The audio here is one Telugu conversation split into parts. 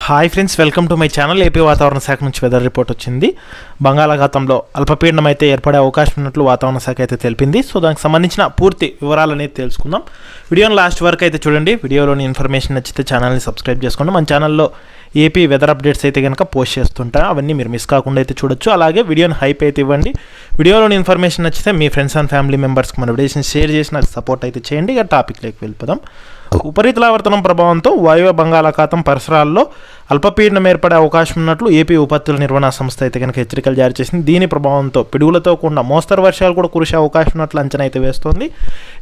Hi friends, welcome to my channel. AP వాతావరణ శాఖ నుంచి వెదర్ రిపోర్ట్ వచ్చింది. బంగాళాఖాతంలో అల్పపీడనం అయితే ఏర్పడే అవకాశం ఉన్నట్లు వాతావరణ శాఖ అయితే తెలిపింది. సో దానికి సంబంధించిన పూర్తి వివరాలు అనేది తెలుసుకుందాం. వీడియోని లాస్ట్ వరకు అయితే చూడండి. వీడియోలోని ఇన్ఫర్మేషన్ నచ్చితే ఛానల్ని సబ్స్క్రైబ్ చేసుకోండి. మన ఛానల్లో ఏపీ వెదర్ అప్డేట్స్ అయితే కనుక పోస్ట్ చేస్తుంటారు, అవన్నీ మీరు మిస్ కాకుండా అయితే చూడొచ్చు. అలాగే వీడియోని హైప్ అయితే ఇవ్వండి. వీడియోలోని ఇన్ఫర్మేషన్ నచ్చితే మీ ఫ్రెండ్స్ అండ్ ఫ్యామిలీ మెంబర్స్కి మన వీడియోస్ని షేర్ చేసి నాకు సపోర్ట్ అయితే చేయండి. ఇక టాపిక్లోకి వెళ్ళిపోదాం. ఉపరితలావర్తనం ప్రభావంతో వాయువ్య బంగాళాఖాతం పరిసరాల్లో అల్పపీడనం ఏర్పడే అవకాశం ఉన్నట్లు ఏపీ విపత్తుల నిర్వహణ సంస్థ అయితే కనుక హెచ్చరికలు జారీ చేసింది. దీని ప్రభావంతో పిడుగులతో కూడిన మోస్తరు వర్షాలు కూడా కురిసే అవకాశం ఉన్నట్లు అంచనా అయితే వేస్తోంది.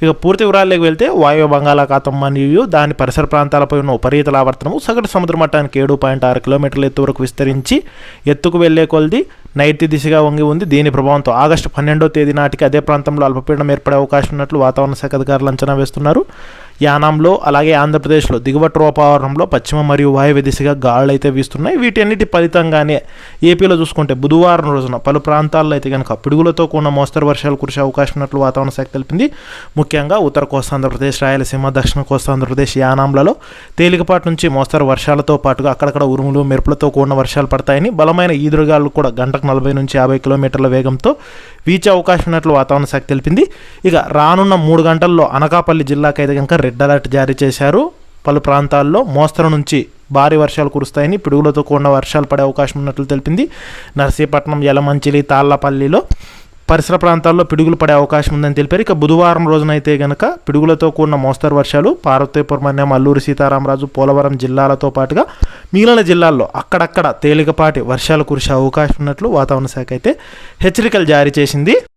ఇక పూర్తి వివరాల్లోకి వెళ్తే వాయువ్య బంగాళాఖాతం మరియు దాని పరిసర ప్రాంతాలపై ఉన్న ఉపరితలావర్తనము సగటు సముద్ర మట్టానికి 7.6 కిలోమీటర్ల ఎత్తు వరకు విస్తరించి ఎత్తుకు వెళ్లే కొలది నైరుతి దిశగా వంగి ఉంది. దీని ప్రభావంతో ఆగస్టు 12వ తేదీ నాటికి అదే ప్రాంతంలో అల్పపీడనం ఏర్పడే అవకాశం ఉన్నట్లు వాతావరణ శాఖ అధికారులు అంచనా వేస్తున్నారు. యానాంలో అలాగే ఆంధ్రప్రదేశ్లో దిగువటి రూపవరణంలో పశ్చిమ మరియు వాయువ్య దిశగా గాలులు అయితే వీస్తున్నాయి. వీటన్నిటి ఫలితంగానే ఏపీలో చూసుకుంటే బుధవారం రోజున పలు ప్రాంతాల్లో అయితే కనుక పిడుగులతో కూడిన మోస్తరు వర్షాలు కురిసే అవకాశం ఉన్నట్లు వాతావరణ శాఖ తెలిపింది. ముఖ్యంగా ఉత్తర కోస్తాంధ్రప్రదేశ్, రాయలసీమ, దక్షిణ కోస్తాంధ్రప్రదేశ్, యానాంలలో తేలికపాటి నుంచి మోస్తరు వర్షాలతో పాటుగా అక్కడక్కడ ఉరుములు మెరుపులతో కూడిన వర్షాలు పడతాయని, బలమైన ఈదురుగాలు కూడా గంటకు 40 నుంచి 50 కిలోమీటర్ల వేగంతో వీచే అవకాశం ఉన్నట్లు వాతావరణ శాఖ తెలిపింది. ఇక రానున్న 3 గంటల్లో అనకాపల్లి జిల్లాకి అయితే కనుక రెడ్ అలర్ట్ జారీ చేశారు. పలు ప్రాంతాల్లో మోస్తరు నుంచి భారీ వర్షాలు కురుస్తాయని, పిడుగులతో కూడిన వర్షాలు పడే అవకాశం ఉన్నట్లు తెలిపింది. నర్సీపట్నం, యలమంచిలి, తాళ్లపల్లిలో పరిసర ప్రాంతాల్లో పిడుగులు పడే అవకాశం ఉందని తెలిపారు. ఇక బుధవారం రోజునైతే గనక పిడుగులతో కూడిన మోస్తరు వర్షాలు పార్వతీపురం, అల్లూరి సీతారామరాజు, పోలవరం జిల్లాలతో పాటుగా మిగిలిన జిల్లాల్లో అక్కడక్కడ తేలికపాటి వర్షాలు కురిసే అవకాశం ఉన్నట్లు వాతావరణ శాఖ అయితే హెచ్చరికలు జారీ చేసింది.